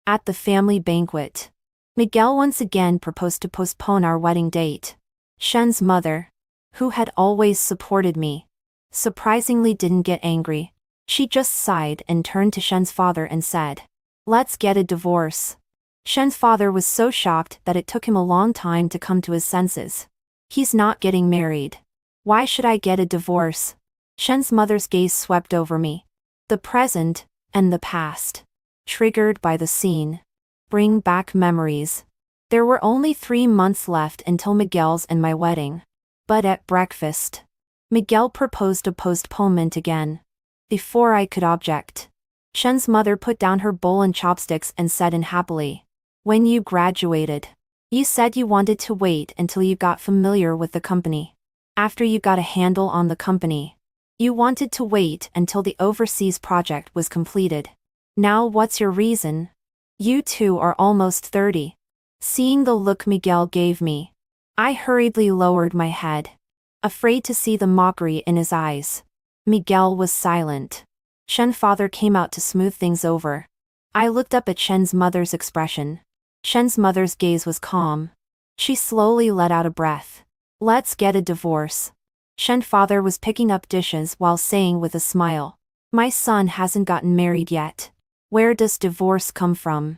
At the family banquet, Miguel once again proposed to postpone our wedding date. Shen's mother, who had always supported me, surprisingly didn't get angry. She just sighed and turned to Shen's father and said, "Let's get a divorce." Shen's father was so shocked that it took him a long time to come to his senses. "He's not getting married. Why should I get a divorce?" Shen's mother's gaze swept over me. The present, and the past, triggered by the scene, bring back memories. There were only 3 months left until Miguel's and my wedding. But at breakfast, Miguel proposed a postponement again. Before I could object, Shen's mother put down her bowl and chopsticks and said unhappily, "When you graduated, you said you wanted to wait until you got familiar with the company. After you got a handle on the company, you wanted to wait until the overseas project was completed. Now what's your reason? You two are almost 30. Seeing the look Miguel gave me, I hurriedly lowered my head, afraid to see the mockery in his eyes. Miguel was silent. Shen's father came out to smooth things over. I looked up at Shen's mother's expression. Shen's mother's gaze was calm. She slowly let out a breath. "Let's get a divorce." Shen's father was picking up dishes while saying with a smile, "My son hasn't gotten married yet. Where does divorce come from?"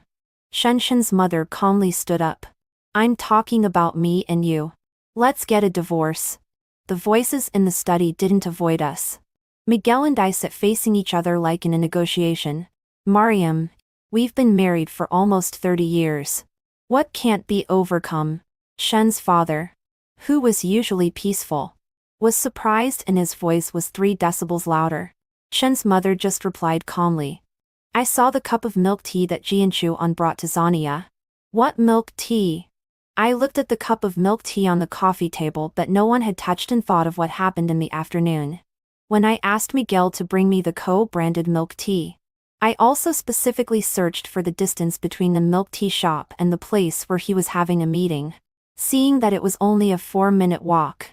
Shen's mother calmly stood up. "I'm talking about me and you. Let's get a divorce." The voices in the study didn't avoid us. Miguel and I sat facing each other like in a negotiation. "Mariam, we've been married for almost 30 years. What can't be overcome?" Shen's father, who was usually peaceful, was surprised and his voice was 3 decibels louder. Shen's mother just replied calmly, "I saw the cup of milk tea that Jianchuan brought to Zania." "What milk tea?" I looked at the cup of milk tea on the coffee table but no one had touched and thought of what happened in the afternoon, when I asked Miguel to bring me the co-branded milk tea. I also specifically searched for the distance between the milk tea shop and the place where he was having a meeting. Seeing that it was only a 4-minute walk,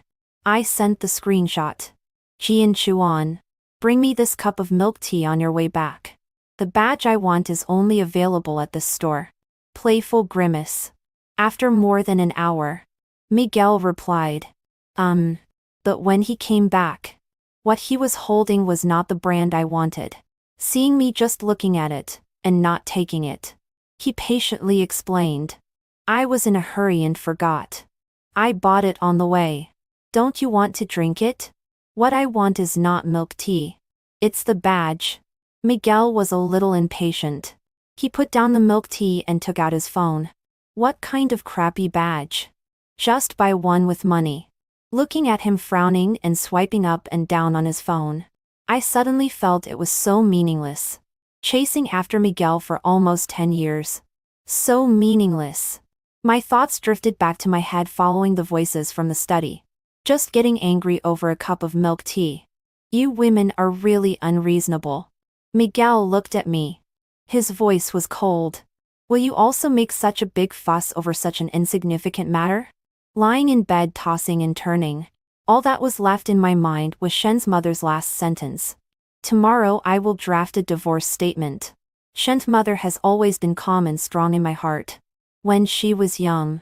I sent the screenshot. "Jianchuan, bring me this cup of milk tea on your way back. The badge I want is only available at this store." Playful grimace. After more than an hour, Miguel replied, But when he came back, what he was holding was not the brand I wanted. Seeing me just looking at it, and not taking it, he patiently explained, "I was in a hurry and forgot. I bought it on the way. Don't you want to drink it? What I want is not milk tea. It's the badge." Miguel was a little impatient. He put down the milk tea and took out his phone. "What kind of crappy badge? Just buy one with money." Looking at him frowning and swiping up and down on his phone, I suddenly felt it was so meaningless. Chasing after Miguel for almost 10 years. So meaningless. My thoughts drifted back to my head following the voices from the study. Just getting angry over a cup of milk tea. "You women are really unreasonable." Miguel looked at me. His voice was cold. "Will you also make such a big fuss over such an insignificant matter?" Lying in bed tossing and turning, all that was left in my mind was Shen's mother's last sentence. "Tomorrow I will draft a divorce statement." Shen's mother has always been calm and strong in my heart. When she was young,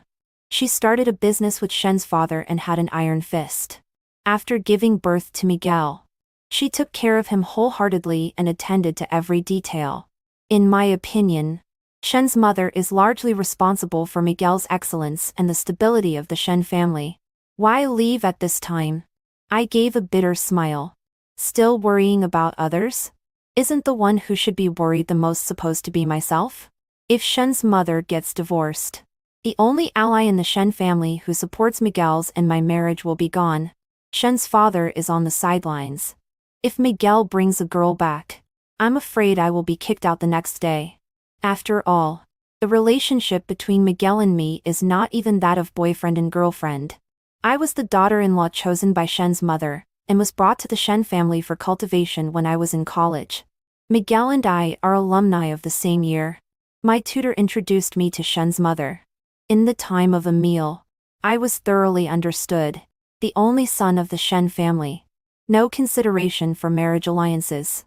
she started a business with Shen's father and had an iron fist. After giving birth to Miguel, she took care of him wholeheartedly and attended to every detail. In my opinion, Shen's mother is largely responsible for Miguel's excellence and the stability of the Shen family. Why leave at this time? I gave a bitter smile. Still worrying about others? Isn't the one who should be worried the most supposed to be myself? If Shen's mother gets divorced, the only ally in the Shen family who supports Miguel's and my marriage will be gone. Shen's father is on the sidelines. If Miguel brings a girl back, I'm afraid I will be kicked out the next day. After all, the relationship between Miguel and me is not even that of boyfriend and girlfriend. I was the daughter-in-law chosen by Shen's mother, and was brought to the Shen family for cultivation when I was in college. Miguel and I are alumni of the same year. My tutor introduced me to Shen's mother. In the time of a meal, I was thoroughly understood. The only son of the Shen family. No consideration for marriage alliances.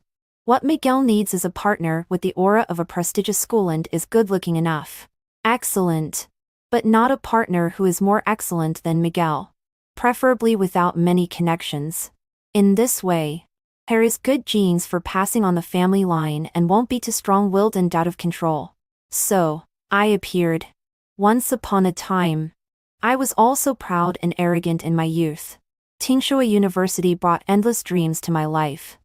What Miguel needs is a partner with the aura of a prestigious school and is good-looking enough. Excellent. But not a partner who is more excellent than Miguel. Preferably without many connections. In this way, there is good genes for passing on the family line and won't be too strong-willed and out of control. So, I appeared. Once upon a time. I was also proud and arrogant in my youth. Tsinghua University brought endless dreams to my life.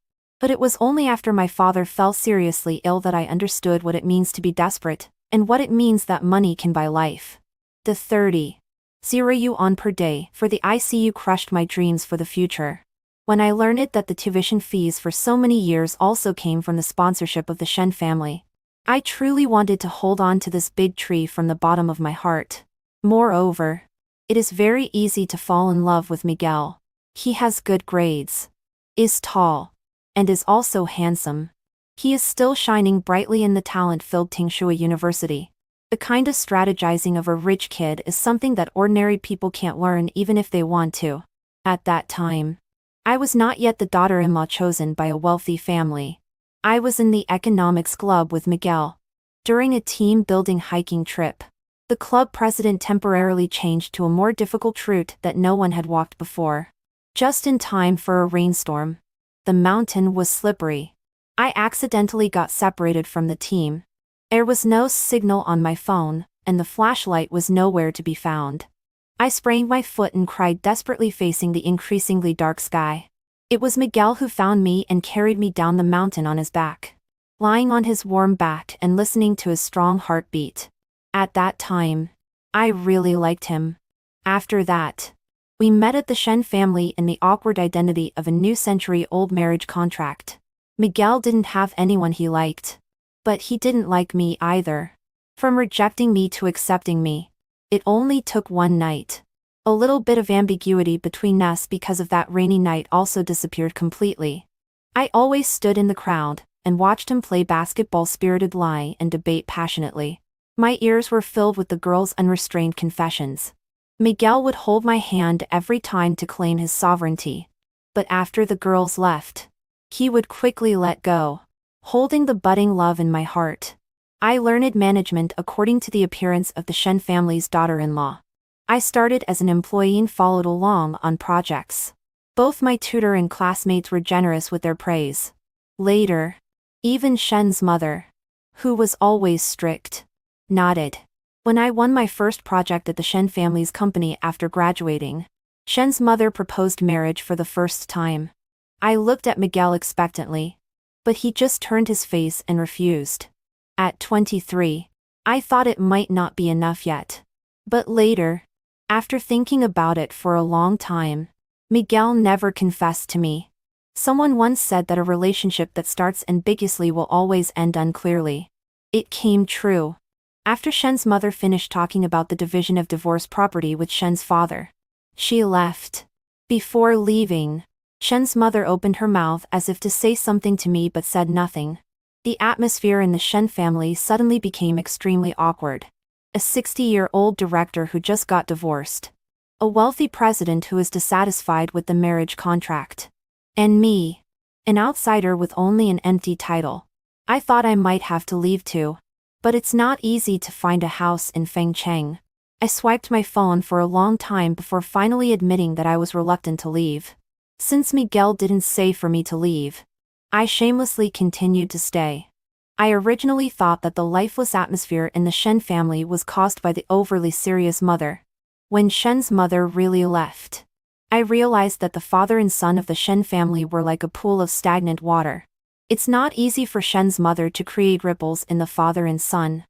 But it was only after my father fell seriously ill that I understood what it means to be desperate, and what it means that money can buy life. The 30,000 yuan per day for the ICU crushed my dreams for the future. When I learned that the tuition fees for so many years also came from the sponsorship of the Shen family, I truly wanted to hold on to this big tree from the bottom of my heart. Moreover, it is very easy to fall in love with Miguel. He has good grades, is tall, and is also handsome. He is still shining brightly in the talent-filled Tsinghua University. The kind of strategizing of a rich kid is something that ordinary people can't learn even if they want to. At that time, I was not yet the daughter-in-law chosen by a wealthy family. I was in the economics club with Miguel. During a team-building hiking trip, the club president temporarily changed to a more difficult route that no one had walked before. Just in time for a rainstorm. The mountain was slippery. I accidentally got separated from the team. There was no signal on my phone, and the flashlight was nowhere to be found. I sprained my foot and cried desperately facing the increasingly dark sky. It was Miguel who found me and carried me down the mountain on his back. Lying on his warm back and listening to his strong heartbeat. At that time, I really liked him. After that, we met at the Shen family in the awkward identity of a new century-old marriage contract. Miguel didn't have anyone he liked. But he didn't like me either. From rejecting me to accepting me, it only took one night. A little bit of ambiguity between us because of that rainy night also disappeared completely. I always stood in the crowd and watched him play basketball, spirited lie and debate passionately. My ears were filled with the girls' unrestrained confessions. Miguel would hold my hand every time to claim his sovereignty. But after the girls left, he would quickly let go, holding the budding love in my heart. I learned management according to the appearance of the Shen family's daughter-in-law. I started as an employee and followed along on projects. Both my tutor and classmates were generous with their praise. Later, even Shen's mother, who was always strict, nodded. When I won my first project at the Shen family's company after graduating, Shen's mother proposed marriage for the first time. I looked at Miguel expectantly, but he just turned his face and refused. At 23, I thought it might not be enough yet. But later, after thinking about it for a long time, Miguel never confessed to me. Someone once said that a relationship that starts ambiguously will always end unclearly. It came true. After Shen's mother finished talking about the division of divorce property with Shen's father, she left. Before leaving, Shen's mother opened her mouth as if to say something to me but said nothing. The atmosphere in the Shen family suddenly became extremely awkward. A 60-year-old director who just got divorced. A wealthy president who is dissatisfied with the marriage contract. And me, an outsider with only an empty title. I thought I might have to leave too. But it's not easy to find a house in Fengcheng. I swiped my phone for a long time before finally admitting that I was reluctant to leave. Since Miguel didn't say for me to leave, I shamelessly continued to stay. I originally thought that the lifeless atmosphere in the Shen family was caused by the overly serious mother. When Shen's mother really left, I realized that the father and son of the Shen family were like a pool of stagnant water. It's not easy for Shen's mother to create ripples in the father and son.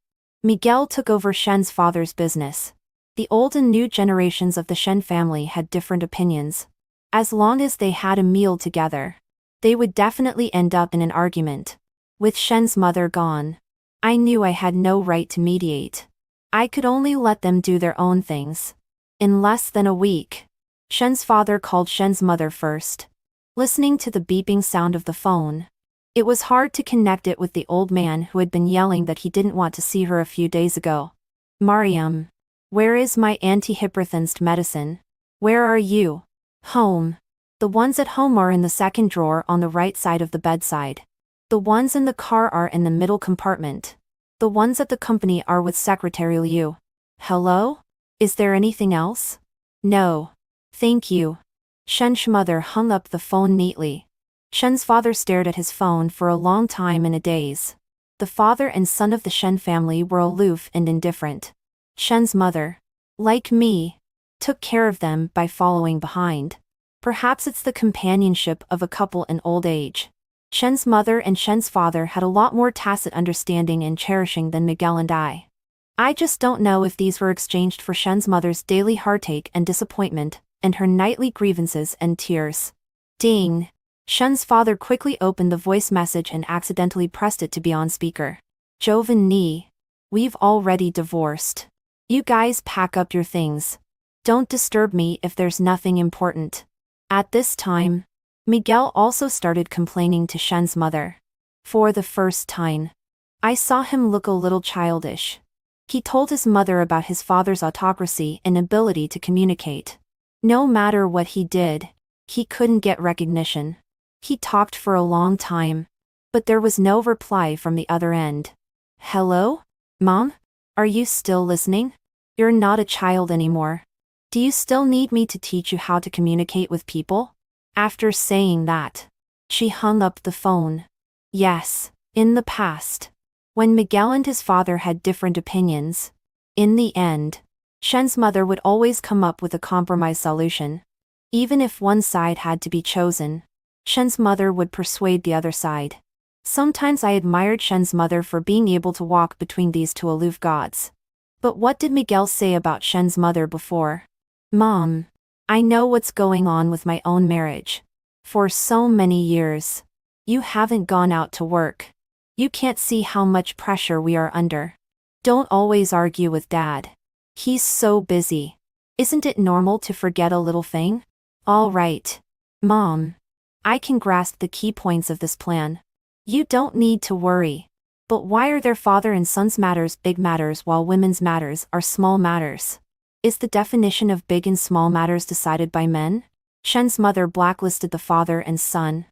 Miguel took over Shen's father's business. The old and new generations of the Shen family had different opinions. As long as they had a meal together, they would definitely end up in an argument. With Shen's mother gone, I knew I had no right to mediate. I could only let them do their own things. In less than a week, Shen's father called Shen's mother first. Listening to the beeping sound of the phone, it was hard to connect it with the old man who had been yelling that he didn't want to see her a few days ago. Mariam, where is my antihypertensive medicine? Where are you? Home. The ones at home are in the second drawer on the right side of the bedside. The ones in the car are in the middle compartment. The ones at the company are with Secretary Liu. Hello? Is there anything else? No. Thank you. Shen's mother hung up the phone neatly. Shen's father stared at his phone for a long time in a daze. The father and son of the Shen family were aloof and indifferent. Shen's mother, like me, took care of them by following behind. Perhaps it's the companionship of a couple in old age. Shen's mother and Shen's father had a lot more tacit understanding and cherishing than Miguel and I. I just don't know if these were exchanged for Shen's mother's daily heartache and disappointment, and her nightly grievances and tears. Ding! Shen's father quickly opened the voice message and accidentally pressed it to be on speaker. Joven Ni. We've already divorced. You guys pack up your things. Don't disturb me if there's nothing important. At this time, Miguel also started complaining to Shen's mother. For the first time, I saw him look a little childish. He told his mother about his father's autocracy and ability to communicate. No matter what he did, he couldn't get recognition. He talked for a long time, but there was no reply from the other end. Hello? Mom? Are you still listening? You're not a child anymore. Do you still need me to teach you how to communicate with people? After saying that, she hung up the phone. Yes, in the past, when Miguel and his father had different opinions, in the end, Shen's mother would always come up with a compromise solution. Even if one side had to be chosen, Shen's mother would persuade the other side. Sometimes I admired Shen's mother for being able to walk between these two aloof gods. But what did Miguel say about Shen's mother before? Mom, I know what's going on with my own marriage. For so many years, you haven't gone out to work. You can't see how much pressure we are under. Don't always argue with Dad. He's so busy. Isn't it normal to forget a little thing? All right, Mom. I can grasp the key points of this plan. You don't need to worry. But why are their father and son's matters big matters while women's matters are small matters? Is the definition of big and small matters decided by men? Shen's mother blacklisted the father and son.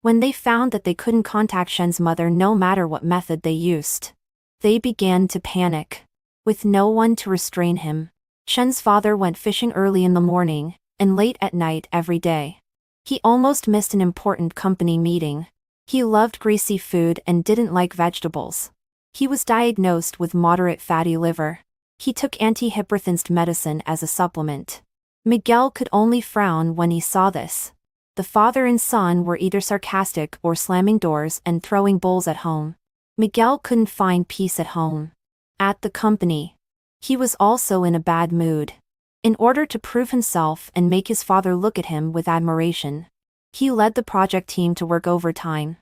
When they found that they couldn't contact Shen's mother no matter what method they used, they began to panic. With no one to restrain him, Shen's father went fishing early in the morning and late at night every day. He almost missed an important company meeting. He loved greasy food and didn't like vegetables. He was diagnosed with moderate fatty liver. He took antihypertensive medicine as a supplement. Miguel could only frown when he saw this. The father and son were either sarcastic or slamming doors and throwing bowls at home. Miguel couldn't find peace at home. At the company, he was also in a bad mood. In order to prove himself and make his father look at him with admiration, he led the project team to work overtime.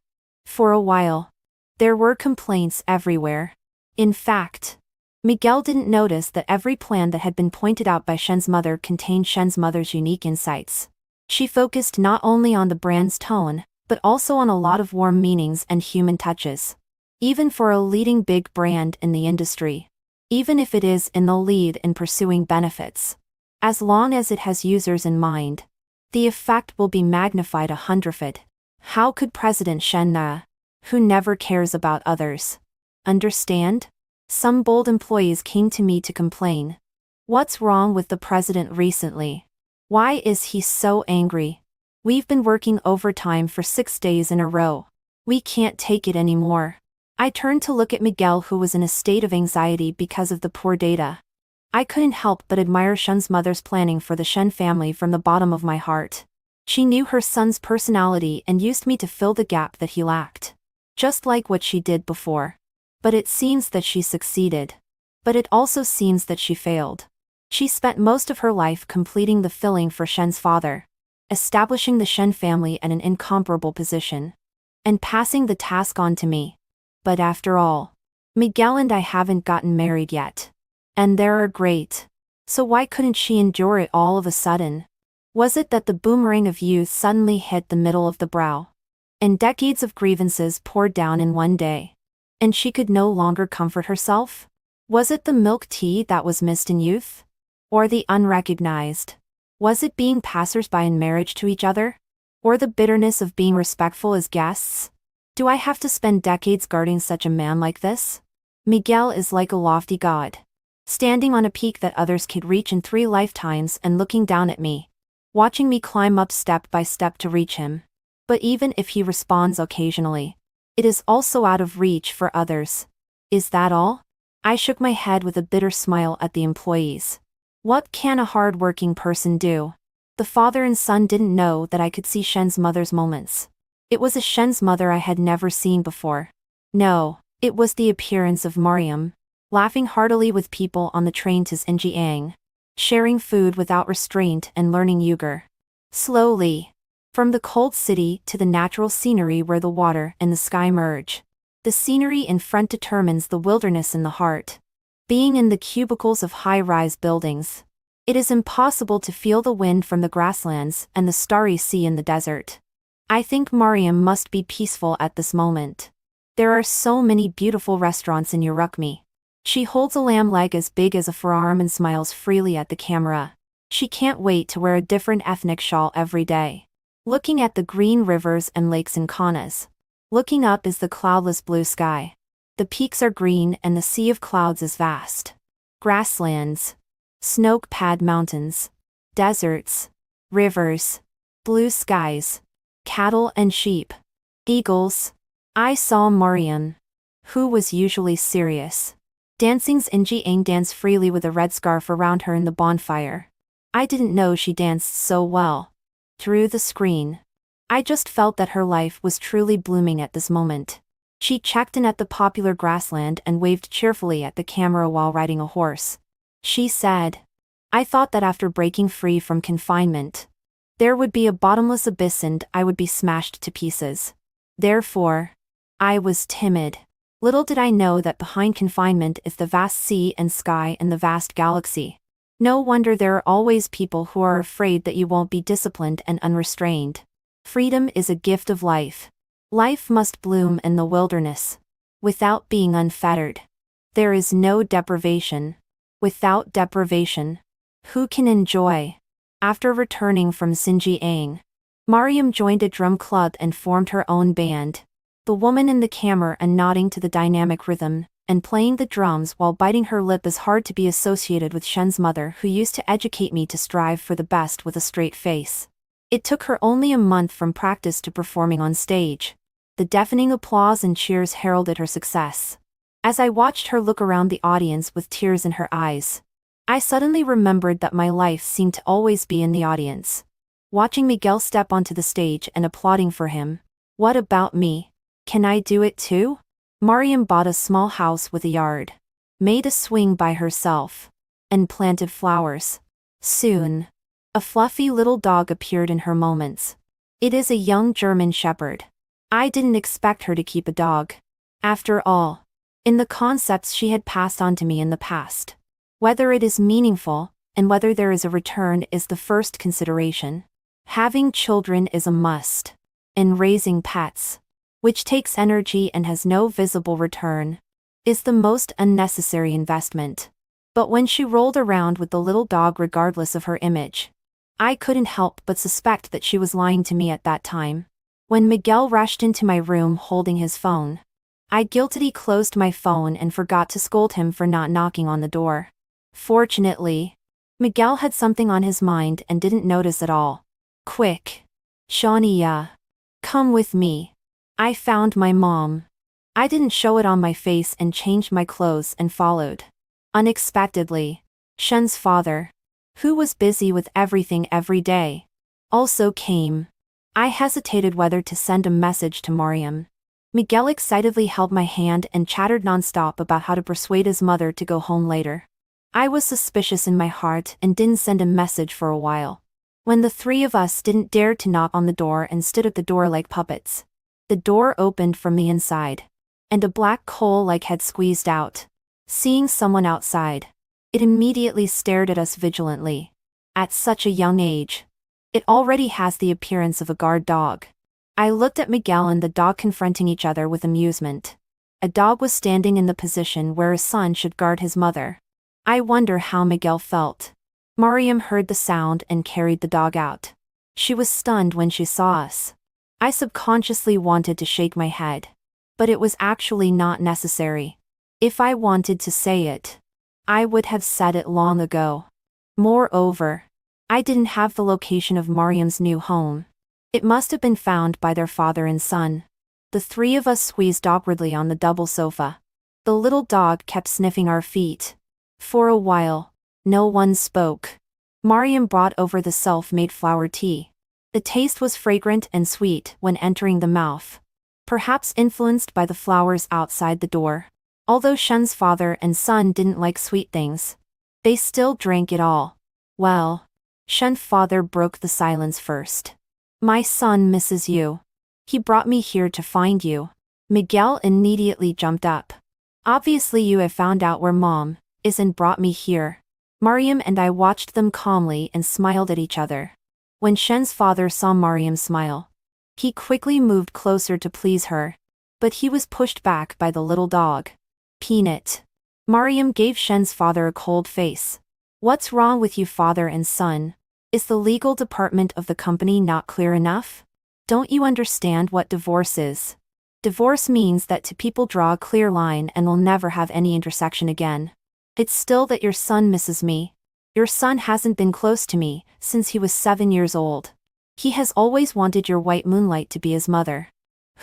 For a while, there were complaints everywhere. In fact, Miguel didn't notice that every plan that had been pointed out by Shen's mother contained Shen's mother's unique insights. She focused not only on the brand's tone, but also on a lot of warm meanings and human touches. Even for a leading big brand in the industry. Even if it is in the lead in pursuing benefits. As long as it has users in mind, the effect will be magnified 100-fold. How could President Shen Na, who never cares about others, understand? Some bold employees came to me to complain. What's wrong with the president recently? Why is he so angry? We've been working overtime for 6 days in a row. We can't take it anymore. I turned to look at Miguel, who was in a state of anxiety because of the poor data. I couldn't help but admire Shen's mother's planning for the Shen family from the bottom of my heart. She knew her son's personality and used me to fill the gap that he lacked. Just like what she did before. But it seems that she succeeded. But it also seems that she failed. She spent most of her life completing the filling for Shen's father, establishing the Shen family at an incomparable position, and passing the task on to me. But after all, Miguel and I haven't gotten married yet. And they're great. So why couldn't she endure it all of a sudden? Was it that the boomerang of youth suddenly hit the middle of the brow? And decades of grievances poured down in one day? And she could no longer comfort herself? Was it the milk tea that was missed in youth? Or the unrecognized? Was it being passers-by in marriage to each other? Or the bitterness of being respectful as guests? Do I have to spend decades guarding such a man like this? Miguel is like a lofty god, standing on a peak that others could reach in 3 lifetimes and looking down at me, watching me climb up step by step to reach him. But even if he responds occasionally, it is also out of reach for others. Is that all? I shook my head with a bitter smile at the employees. What can a hard-working person do? The father and son didn't know that I could see Shen's mother's moments. It was a Shen's mother I had never seen before. No, it was the appearance of Mariam, laughing heartily with people on the train to Xinjiang, sharing food without restraint and learning Uyghur. Slowly, from the cold city to the natural scenery where the water and the sky merge. The scenery in front determines the wilderness in the heart. Being in the cubicles of high-rise buildings, it is impossible to feel the wind from the grasslands and the starry sea in the desert. I think Mariam must be peaceful at this moment. There are so many beautiful restaurants in Urukmi. She holds a lamb leg as big as a forearm and smiles freely at the camera. She can't wait to wear a different ethnic shawl every day. Looking at the green rivers and lakes in Kaunas. Looking up is the cloudless blue sky. The peaks are green and the sea of clouds is vast. Grasslands, snow-clad mountains, deserts, rivers, blue skies, cattle and sheep, eagles. I saw Mariam, who was usually serious, dancing Xinjiang dance freely with a red scarf around her in the bonfire. I didn't know she danced so well. Through the screen, I just felt that her life was truly blooming at this moment. She checked in at the popular grassland and waved cheerfully at the camera while riding a horse. She said, "I thought that after breaking free from confinement, there would be a bottomless abyss and I would be smashed to pieces. Therefore, I was timid. Little did I know that behind confinement is the vast sea and sky and the vast galaxy. No wonder there are always people who are afraid that you won't be disciplined and unrestrained. Freedom is a gift of life. Life must bloom in the wilderness, without being unfettered. There is no deprivation. Without deprivation, who can enjoy?" After returning from Xinjiang, Mariam joined a drum club and formed her own band. The woman in the camera and nodding to the dynamic rhythm, and playing the drums while biting her lip is hard to be associated with Shen's mother, who used to educate me to strive for the best with a straight face. It took her only a month from practice to performing on stage. The deafening applause and cheers heralded her success. As I watched her look around the audience with tears in her eyes, I suddenly remembered that my life seemed to always be in the audience. Watching Miguel step onto the stage and applauding for him. What about me? Can I do it too? Mariam bought a small house with a yard, made a swing by herself, and planted flowers. Soon, a fluffy little dog appeared in her moments. It is a young German shepherd. I didn't expect her to keep a dog. After all, in the concepts she had passed on to me in the past, whether it is meaningful, and whether there is a return is the first consideration. Having children is a must. And raising pets, which takes energy and has no visible return, is the most unnecessary investment. But when she rolled around with the little dog regardless of her image, I couldn't help but suspect that she was lying to me at that time. When Miguel rushed into my room holding his phone, I guiltily closed my phone and forgot to scold him for not knocking on the door. Fortunately, Miguel had something on his mind and didn't notice at all. "Quick, Shania, come with me. I found my mom." I didn't show it on my face and changed my clothes and followed. Unexpectedly, Shen's father, who was busy with everything every day, also came. I hesitated whether to send a message to Mariam. Miguel excitedly held my hand and chattered nonstop about how to persuade his mother to go home later. I was suspicious in my heart and didn't send a message for a while. When the 3 of us didn't dare to knock on the door and stood at the door like puppets, the door opened from the inside, and a black coal-like head squeezed out. Seeing someone outside, it immediately stared at us vigilantly. At such a young age, it already has the appearance of a guard dog. I looked at Miguel and the dog confronting each other with amusement. A dog was standing in the position where a son should guard his mother. I wonder how Miguel felt. Mariam heard the sound and carried the dog out. She was stunned when she saw us. I subconsciously wanted to shake my head. but it was actually not necessary. If I wanted to say it, I would have said it long ago. Moreover, I didn't have the location of Mariam's new home. It must have been found by their father and son. The three of us squeezed awkwardly on the double sofa. The little dog kept sniffing our feet. For a while, no one spoke. Mariam brought over the self-made flower tea. The taste was fragrant and sweet when entering the mouth, perhaps influenced by the flowers outside the door. Although Shen's father and son didn't like sweet things, they still drank it all. Well, Shen's father broke the silence first. My son misses you. He brought me here to find you. Miguel immediately jumped up. Obviously you have found out where Mom is and brought me here. Mariam and I watched them calmly and smiled at each other. When Shen's father saw Mariam smile, he quickly moved closer to please her, but he was pushed back by the little dog. Peanut. Mariam gave Shen's father a cold face. What's wrong with you, father and son? Is the legal department of the company not clear enough? Don't you understand what divorce is? Divorce means that two people draw a clear line and will never have any intersection again. It's still that your son misses me. Your son hasn't been close to me since he was 7 years old. He has always wanted your white moonlight to be his mother.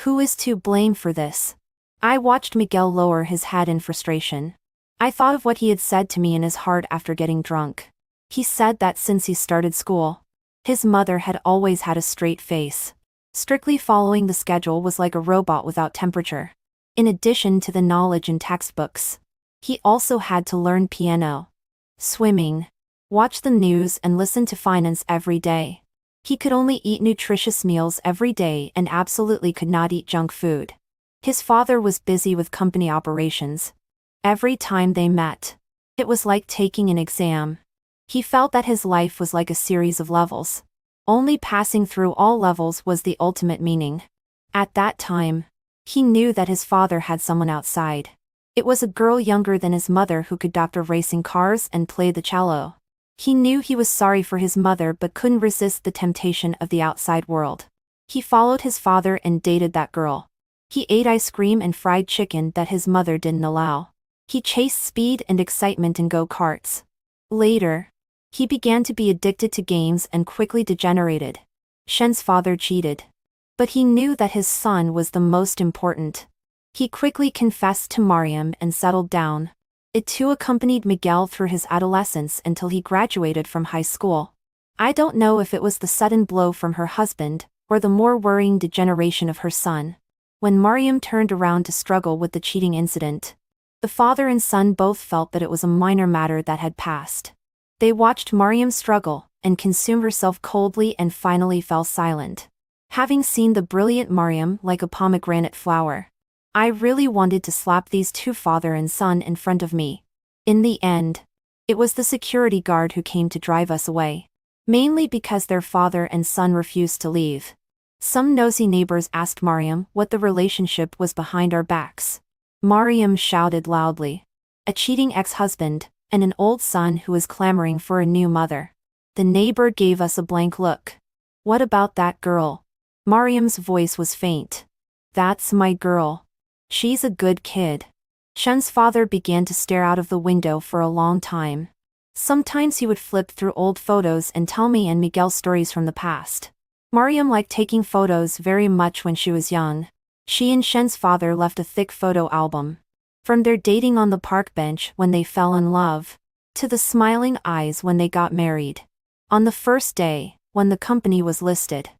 Who is to blame for this? I watched Miguel lower his head in frustration. I thought of what he had said to me in his heart after getting drunk. He said that since he started school, his mother had always had a straight face. Strictly following the schedule was like a robot without temperature. In addition to the knowledge in textbooks, he also had to learn piano, swimming, watch the news and listen to finance every day. He could only eat nutritious meals every day and absolutely could not eat junk food. His father was busy with company operations. Every time they met, it was like taking an exam. He felt that his life was like a series of levels. Only passing through all levels was the ultimate meaning. At that time, he knew that his father had someone outside. It was a girl younger than his mother who could doctor racing cars and play the cello. He knew he was sorry for his mother but couldn't resist the temptation of the outside world. He followed his father and dated that girl. He ate ice cream and fried chicken that his mother didn't allow. He chased speed and excitement in go-karts. Later, he began to be addicted to games and quickly degenerated. Shen's father cheated. But he knew that his son was the most important. He quickly confessed to Mariam and settled down. It too accompanied Miguel through his adolescence until he graduated from high school. I don't know if it was the sudden blow from her husband, or the more worrying degeneration of her son. When Mariam turned around to struggle with the cheating incident, the father and son both felt that it was a minor matter that had passed. They watched Mariam struggle and consume herself coldly and finally fell silent. Having seen the brilliant Mariam like a pomegranate flower, I really wanted to slap these two father and son in front of me. In the end, it was the security guard who came to drive us away. Mainly because their father and son refused to leave. Some nosy neighbors asked Mariam what the relationship was behind our backs. Mariam shouted loudly. A cheating ex-husband, and an old son who was clamoring for a new mother. The neighbor gave us a blank look. What about that girl? Mariam's voice was faint. That's my girl. She's a good kid. Shen's father began to stare out of the window for a long time. Sometimes he would flip through old photos and tell me and Miguel stories from the past. Mariam liked taking photos very much when she was young. She and Shen's father left a thick photo album. From their dating on the park bench when they fell in love, to the smiling eyes when they got married. On the first day, when the company was listed.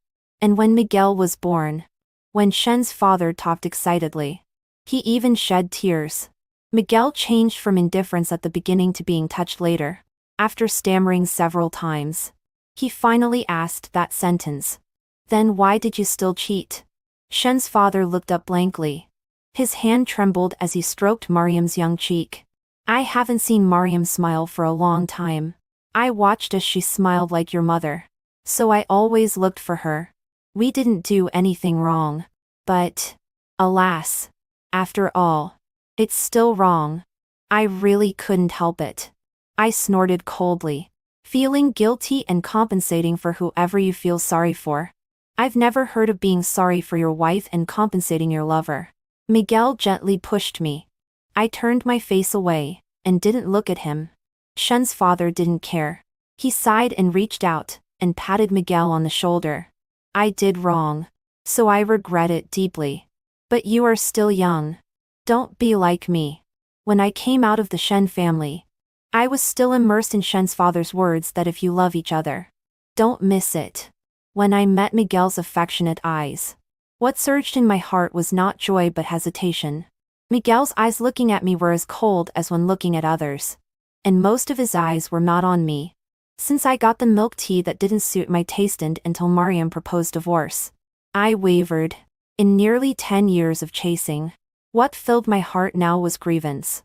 And when Miguel was born. When Shen's father talked excitedly. He even shed tears. Miguel changed from indifference at the beginning to being touched later. After stammering several times, he finally asked that sentence. Then why did you still cheat? Shen's father looked up blankly. His hand trembled as he stroked Mariam's young cheek. I haven't seen Mariam smile for a long time. I watched as she smiled like your mother. So I always looked for her. We didn't do anything wrong. But, alas, after all, it's still wrong. I really couldn't help it. I snorted coldly. Feeling guilty and compensating for whoever you feel sorry for. I've never heard of being sorry for your wife and compensating your lover. Miguel gently pushed me. I turned my face away, and didn't look at him. Shen's father didn't care. He sighed and reached out, and patted Miguel on the shoulder. I did wrong. So I regret it deeply. But you are still young. Don't be like me. When I came out of the Shen family, I was still immersed in Shen's father's words that if you love each other, don't miss it. When I met Miguel's affectionate eyes, what surged in my heart was not joy but hesitation. Miguel's eyes looking at me were as cold as when looking at others. And most of his eyes were not on me. Since I got the milk tea that didn't suit my taste and until Mariam proposed divorce, I wavered. In nearly 10 years of chasing, what filled my heart now was grievance.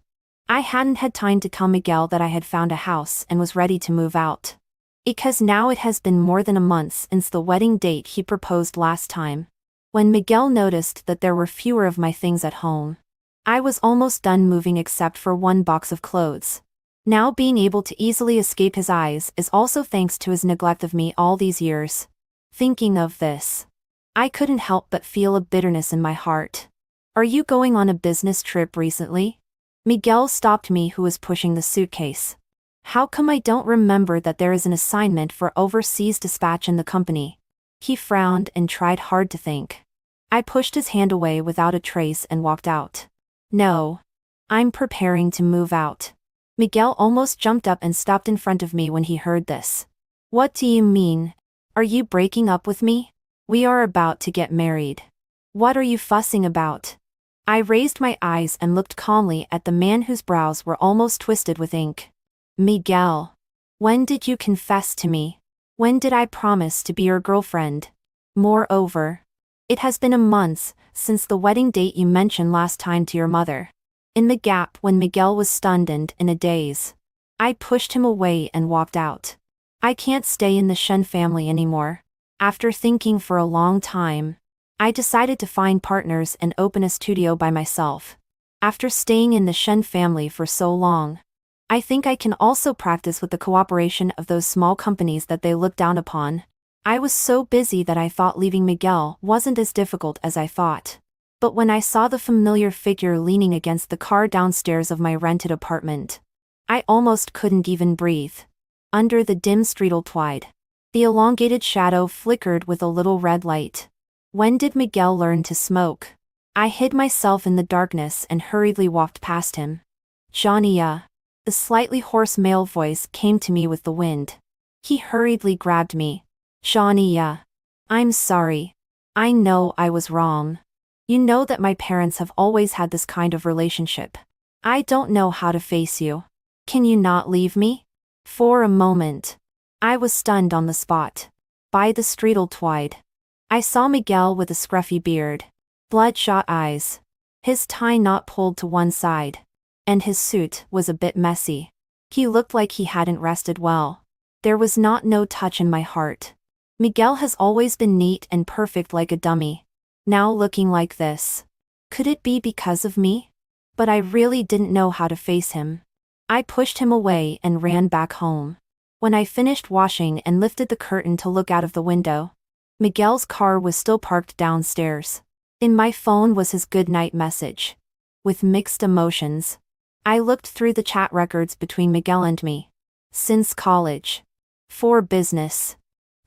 I hadn't had time to tell Miguel that I had found a house and was ready to move out. Because now it has been more than a month since the wedding date he proposed last time. When Miguel noticed that there were fewer of my things at home, I was almost done moving except for one box of clothes. Now being able to easily escape his eyes is also thanks to his neglect of me all these years. Thinking of this, I couldn't help but feel a bitterness in my heart. Are you going on a business trip recently? Miguel stopped me who was pushing the suitcase. How come I don't remember that there is an assignment for overseas dispatch in the company? He frowned and tried hard to think. I pushed his hand away without a trace and walked out. No. I'm preparing to move out. Miguel almost jumped up and stopped in front of me when he heard this. What do you mean? Are you breaking up with me? We are about to get married. What are you fussing about? I raised my eyes and looked calmly at the man whose brows were almost twisted with ink. Miguel. When did you confess to me? When did I promise to be your girlfriend? Moreover, it has been a month since the wedding date you mentioned last time to your mother. In the gap when Miguel was stunned and in a daze, I pushed him away and walked out. I can't stay in the Shen family anymore. After thinking for a long time, I decided to find partners and open a studio by myself. After staying in the Shen family for so long, I think I can also practice with the cooperation of those small companies that they look down upon. I was so busy that I thought leaving Miguel wasn't as difficult as I thought. But when I saw the familiar figure leaning against the car downstairs of my rented apartment, I almost couldn't even breathe. Under the dim streetlight, the elongated shadow flickered with a little red light. When did Miguel learn to smoke? I hid myself in the darkness and hurriedly walked past him. Johnny, the slightly hoarse male voice came to me with the wind. He hurriedly grabbed me. Johnny, I'm sorry. I know I was wrong. You know that my parents have always had this kind of relationship. I don't know how to face you. Can you not leave me? For a moment, I was stunned on the spot. By the streetlight, I saw Miguel with a scruffy beard, bloodshot eyes, his tie knot pulled to one side, and his suit was a bit messy. He looked like he hadn't rested well. There was no touch in my heart. Miguel has always been neat and perfect like a dummy. Now looking like this. Could it be because of me? But I really didn't know how to face him. I pushed him away and ran back home. When I finished washing and lifted the curtain to look out of the window, Miguel's car was still parked downstairs. In my phone was his goodnight message. With mixed emotions, I looked through the chat records between Miguel and me. Since college. For business.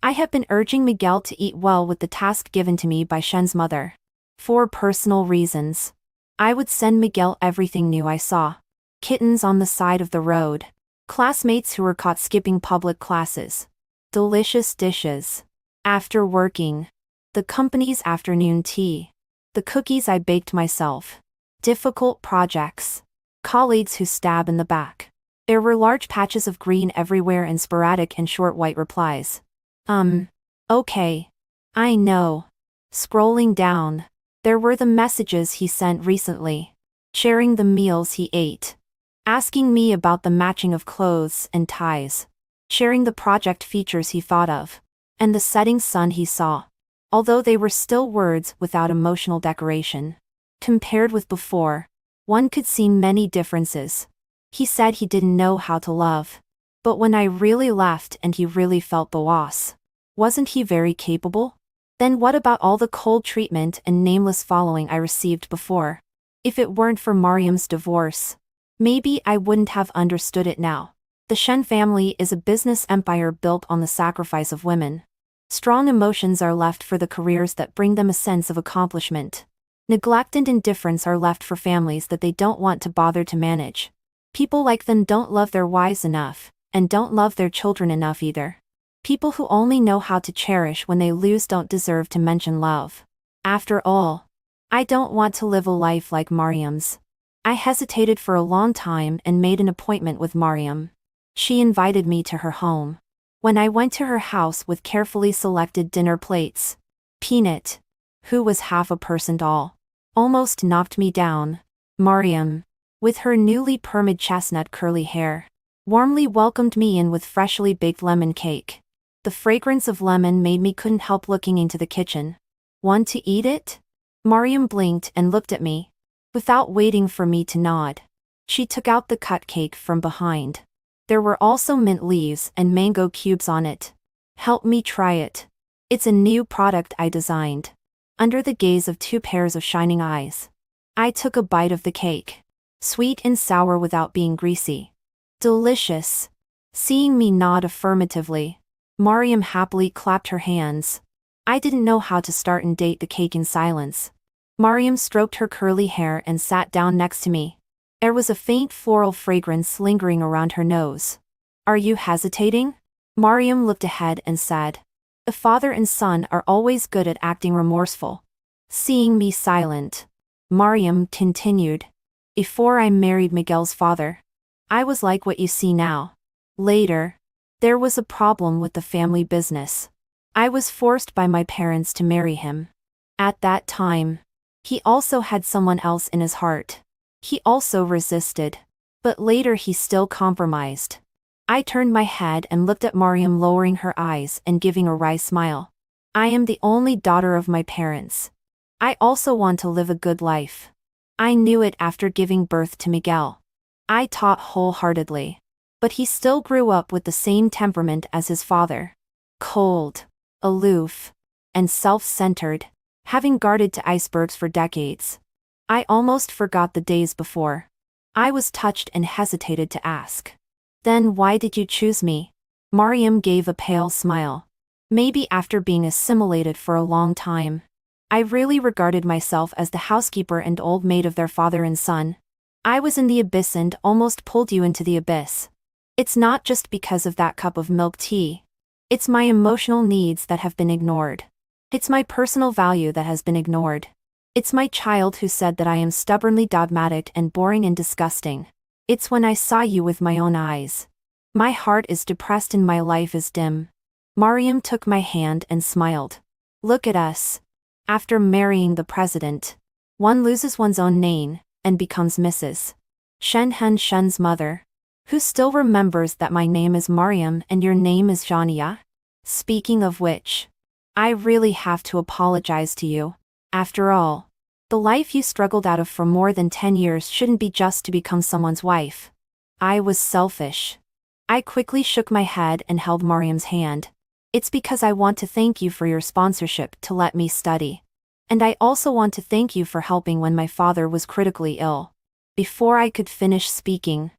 I have been urging Miguel to eat well with the task given to me by Shen's mother. For personal reasons, I would send Miguel everything new I saw. Kittens on the side of the road. Classmates who were caught skipping public classes. Delicious dishes. After working. The company's afternoon tea. The cookies I baked myself. Difficult projects. Colleagues who stab in the back. There were large patches of green everywhere and sporadic and short white replies. Okay. I know. Scrolling down, there were the messages he sent recently. Sharing the meals he ate. Asking me about the matching of clothes and ties. Sharing the project features he thought of. And the setting sun he saw. Although they were still words without emotional decoration. Compared with before, one could see many differences. He said he didn't know how to love. But when I really left and he really felt the loss, wasn't he very capable? Then what about all the cold treatment and nameless following I received before? If it weren't for Mariam's divorce, maybe I wouldn't have understood it now. The Shen family is a business empire built on the sacrifice of women. Strong emotions are left for the careers that bring them a sense of accomplishment. Neglect and indifference are left for families that they don't want to bother to manage. People like them don't love their wives enough, and don't love their children enough either. People who only know how to cherish when they lose don't deserve to mention love. After all, I don't want to live a life like Mariam's. I hesitated for a long time and made an appointment with Mariam. She invited me to her home. When I went to her house with carefully selected dinner plates, Peanut, who was half a person tall, almost knocked me down. Mariam, with her newly permed chestnut curly hair, warmly welcomed me in with freshly baked lemon cake. The fragrance of lemon made me couldn't help looking into the kitchen. Want to eat it? Mariam blinked and looked at me. Without waiting for me to nod, she took out the cut cake from behind. There were also mint leaves and mango cubes on it. Help me try it. It's a new product I designed. Under the gaze of two pairs of shining eyes, I took a bite of the cake. Sweet and sour without being greasy. Delicious. Seeing me nod affirmatively, Mariam happily clapped her hands. I didn't know how to start and date the cake in silence. Mariam stroked her curly hair and sat down next to me. There was a faint floral fragrance lingering around her nose. Are you hesitating? Mariam looked ahead and said. The father and son are always good at acting remorseful. Seeing me silent, Mariam continued. Before I married Miguel's father, I was like what you see now. Later, there was a problem with the family business. I was forced by my parents to marry him. At that time, he also had someone else in his heart. He also resisted. But later he still compromised. I turned my head and looked at Mariam, lowering her eyes and giving a wry smile. I am the only daughter of my parents. I also want to live a good life. I knew it after giving birth to Miguel. I taught wholeheartedly. But he still grew up with the same temperament as his father. Cold, aloof, and self-centered, having guarded to icebergs for decades. I almost forgot the days before. I was touched and hesitated to ask. Then why did you choose me? Mariam gave a pale smile. Maybe after being assimilated for a long time, I really regarded myself as the housekeeper and old maid of their father and son. I was in the abyss and almost pulled you into the abyss. It's not just because of that cup of milk tea. It's my emotional needs that have been ignored. It's my personal value that has been ignored. It's my child who said that I am stubbornly dogmatic and boring and disgusting. It's when I saw you with my own eyes. My heart is depressed and my life is dim. Mariam took my hand and smiled. Look at us. After marrying the president, one loses one's own name and becomes Mrs. Shen's mother. Who still remembers that my name is Mariam and your name is Jania? Speaking of which, I really have to apologize to you. After all, the life you struggled out of for more than 10 years shouldn't be just to become someone's wife. I was selfish. I quickly shook my head and held Mariam's hand. It's because I want to thank you for your sponsorship to let me study. And I also want to thank you for helping when my father was critically ill. Before I could finish speaking,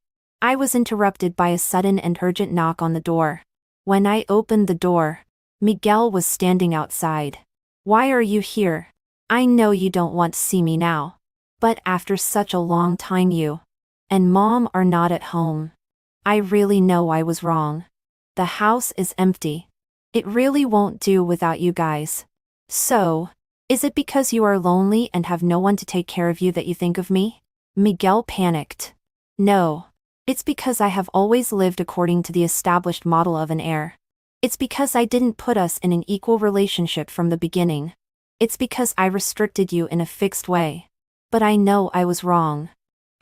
I was interrupted by a sudden and urgent knock on the door. When I opened the door, Miguel was standing outside. Why are you here? I know you don't want to see me now. But after such a long time you and Mom are not at home. I really know I was wrong. The house is empty. It really won't do without you guys. So, is it because you are lonely and have no one to take care of you that you think of me? Miguel panicked. No. It's because I have always lived according to the established model of an heir. It's because I didn't put us in an equal relationship from the beginning. It's because I restricted you in a fixed way. But I know I was wrong.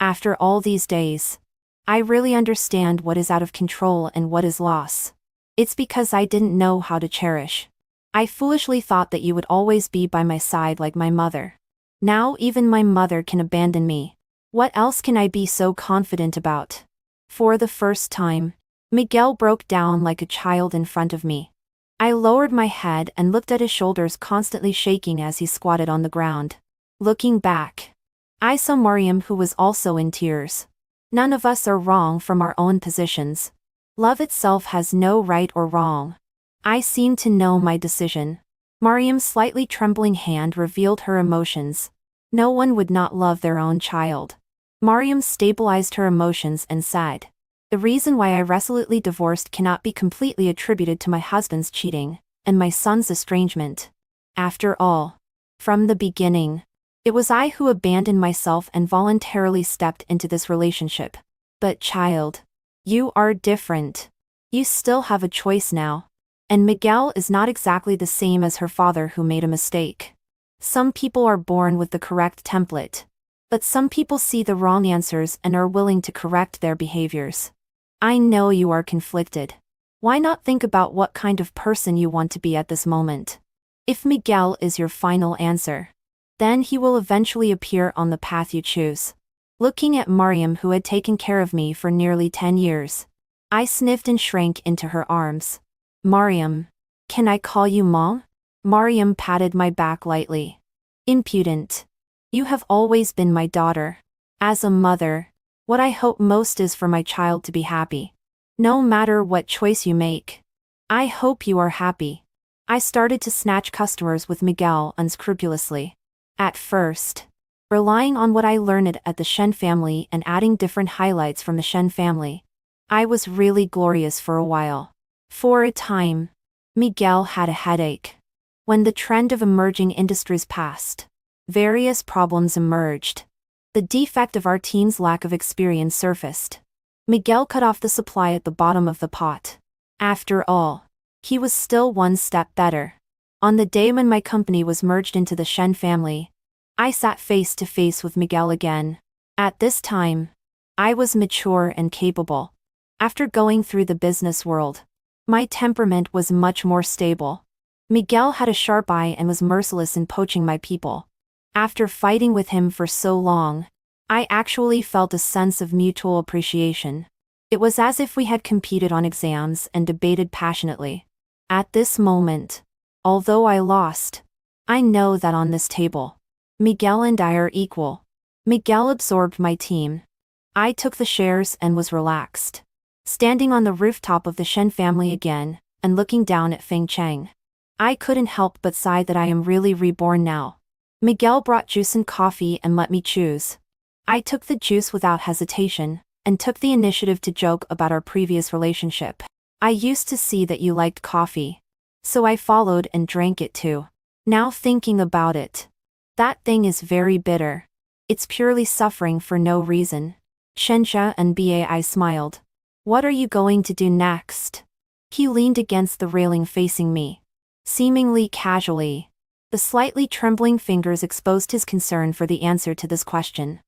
After all these days, I really understand what is out of control and what is loss. It's because I didn't know how to cherish. I foolishly thought that you would always be by my side like my mother. Now even my mother can abandon me. What else can I be so confident about? For the first time, Miguel broke down like a child in front of me. I lowered my head and looked at his shoulders constantly shaking as he squatted on the ground. Looking back, I saw Mariam, who was also in tears. None of us are wrong from our own positions. Love itself has no right or wrong. I seemed to know my decision. Mariam's slightly trembling hand revealed her emotions. No one would not love their own child. Mariam stabilized her emotions and said, "The reason why I resolutely divorced cannot be completely attributed to my husband's cheating and my son's estrangement. After all, from the beginning, it was I who abandoned myself and voluntarily stepped into this relationship. But child, you are different. You still have a choice now. And Miguel is not exactly the same as her father, who made a mistake. Some people are born with the correct template. But some people see the wrong answers and are willing to correct their behaviors. I know you are conflicted. Why not think about what kind of person you want to be at this moment? If Miguel is your final answer, then he will eventually appear on the path you choose." Looking at Mariam, who had taken care of me for nearly 10 years, I sniffed and shrank into her arms. "Mariam, can I call you Mom?" Mariam patted my back lightly. "Impudent. You have always been my daughter. As a mother, what I hope most is for my child to be happy. No matter what choice you make. I hope you are happy." I started to snatch customers with Miguel unscrupulously. At first, relying on what I learned at the Shen family and adding different highlights from the Shen family, I was really glorious for a while. For a time, Miguel had a headache. When the trend of emerging industries passed, various problems emerged. The defect of our team's lack of experience surfaced. Miguel cut off the supply at the bottom of the pot. After all, he was still one step better. On the day when my company was merged into the Shen family, I sat face to face with Miguel again. At this time, I was mature and capable. After going through the business world, my temperament was much more stable. Miguel had a sharp eye and was merciless in poaching my people. After fighting with him for so long, I actually felt a sense of mutual appreciation. It was as if we had competed on exams and debated passionately. At this moment, although I lost, I know that on this table, Miguel and I are equal. Miguel absorbed my team. I took the shares and was relaxed. Standing on the rooftop of the Shen family again, and looking down at Feng Cheng, I couldn't help but sigh that I am really reborn now. Miguel brought juice and coffee and let me choose. I took the juice without hesitation, and took the initiative to joke about our previous relationship. "I used to see that you liked coffee, so I followed and drank it too. Now thinking about it, that thing is very bitter. It's purely suffering for no reason." Shensha and Bai smiled. "What are you going to do next?" He leaned against the railing facing me. Seemingly casually, the slightly trembling fingers exposed his concern for the answer to this question.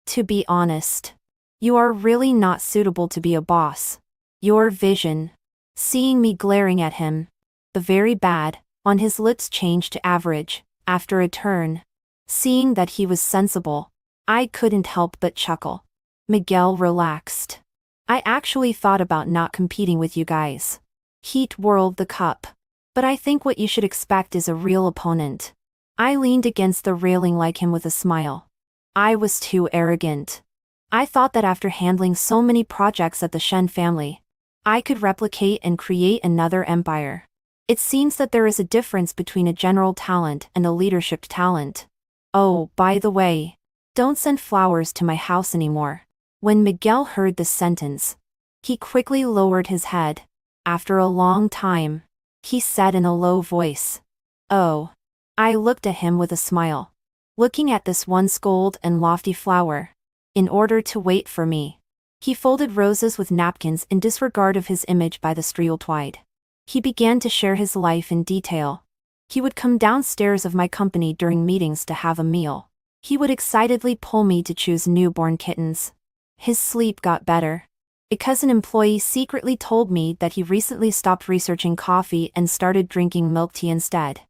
"To be honest, you are really not suitable to be a boss. Your vision." Seeing me glaring at him, the very bad on his lips changed to average. After a turn, seeing that he was sensible, I couldn't help but chuckle. Miguel relaxed. "I actually thought about not competing with you guys. Heat whirled the cup. But I think what you should expect is a real opponent." I leaned against the railing like him with a smile. I was too arrogant. I thought that after handling so many projects at the Shen family, I could replicate and create another empire. It seems that there is a difference between a general talent and a leadership talent. "Oh, by the way, don't send flowers to my house anymore." When Miguel heard this sentence, he quickly lowered his head. After a long time, he said in a low voice, "Oh." I looked at him with a smile. Looking at this once gold and lofty flower, in order to wait for me. He folded roses with napkins in disregard of his image by the streetwide. He began to share his life in detail. He would come downstairs of my company during meetings to have a meal. He would excitedly pull me to choose newborn kittens. His sleep got better. Because an employee secretly told me that he recently stopped researching coffee and started drinking milk tea instead.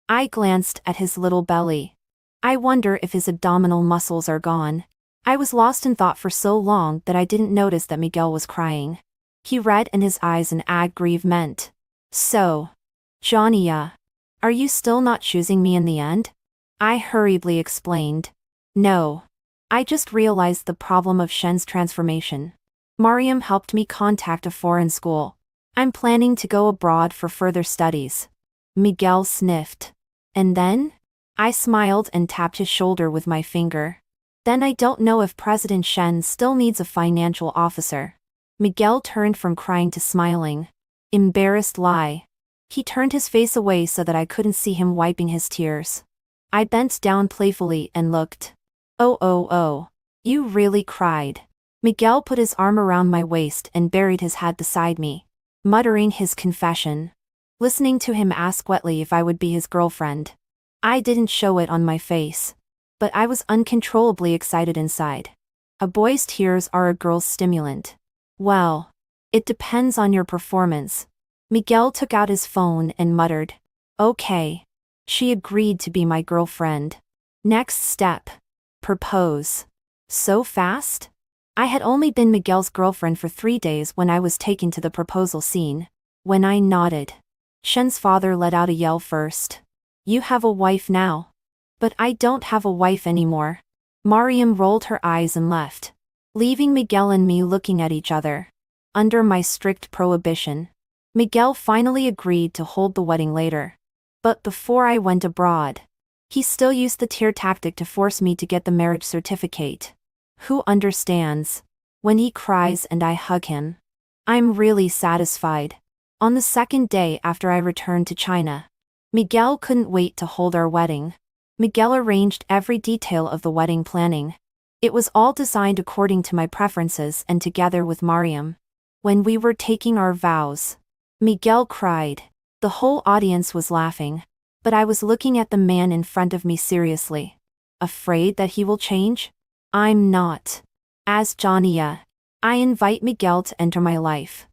I glanced at his little belly. I wonder if his abdominal muscles are gone. I was lost in thought for so long that I didn't notice that Miguel was crying. He read in his eyes an aggrievement. "So, Johnny, are you still not choosing me in the end?" I hurriedly explained. "No. I just realized the problem of Shen's transformation. Mariam helped me contact a foreign school. I'm planning to go abroad for further studies. Miguel sniffed. And then? I smiled and tapped his shoulder with my finger. Then I don't know if President Shen still needs a financial officer. Miguel turned from crying to smiling. Embarrassed lie. He turned his face away so that I couldn't see him wiping his tears. I bent down playfully and looked. Oh, you really cried. Miguel put his arm around my waist and buried his head beside me, muttering his confession. Listening to him ask wetly if I would be his girlfriend. I didn't show it on my face, but I was uncontrollably excited inside. A boy's tears are a girl's stimulant. Well, it depends on your performance. Miguel took out his phone and muttered. Okay. She agreed to be my girlfriend. Next step. Propose. So fast? I had only been Miguel's girlfriend for 3 days when I was taken to the proposal scene. When I nodded, Shen's father let out a yell first. You have a wife now. But I don't have a wife anymore. Mariam rolled her eyes and left, leaving Miguel and me looking at each other. Under my strict prohibition, Miguel finally agreed to hold the wedding later. But before I went abroad, he still used the tear tactic to force me to get the marriage certificate. Who understands? When he cries and I hug him, I'm really satisfied. On the second day after I returned to China, Miguel couldn't wait to hold our wedding. Miguel arranged every detail of the wedding planning. It was all designed according to my preferences and together with Mariam. When we were taking our vows, Miguel cried. The whole audience was laughing, but I was looking at the man in front of me seriously. Afraid that he will change? I'm not. As Johnny, I invite Miguel to enter my life.